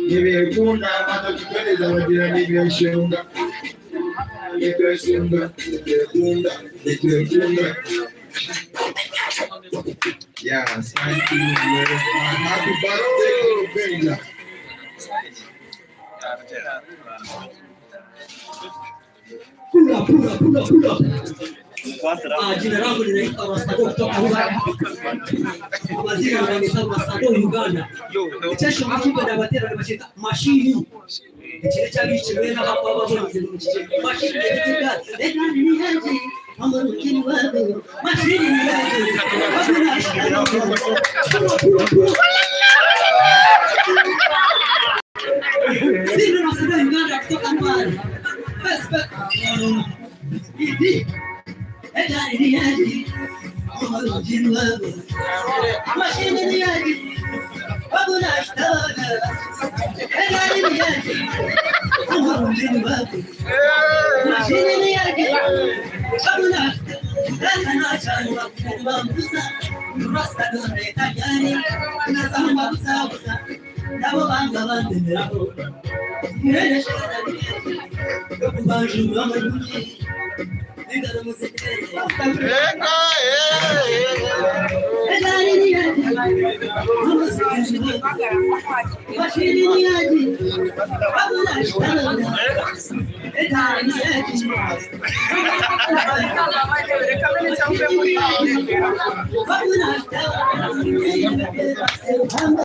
Nimekunda matokeo za wajira nimeshunga. Nimekunda. Yes, thank you. Happy birthday, Benja. Pull up. Jina langu linaitwa Rastado kutoka Uganda. Waziri anaitwa Rastado Uganda. Kesho mchumba na batera na mashita mashini. Kile cha bichi wena hapa baba mashini ndio ndio ni haji mambo mkini wako mashini ni haji ndio Rastado Uganda kutoka mbali. Hivi Edani ni haji mambo mkini wako mashini ni haji babu na shtada Edani ni haji mambo mkini wako mashini ni haji babu na shtada chana kwa mbuza rasta done tajani na samba busa nabo banga bandera nene shada ni kubanju mamaji nigara museke Edani ni haji mashini ni haji babu na shtada Edani ni haji babu na shtada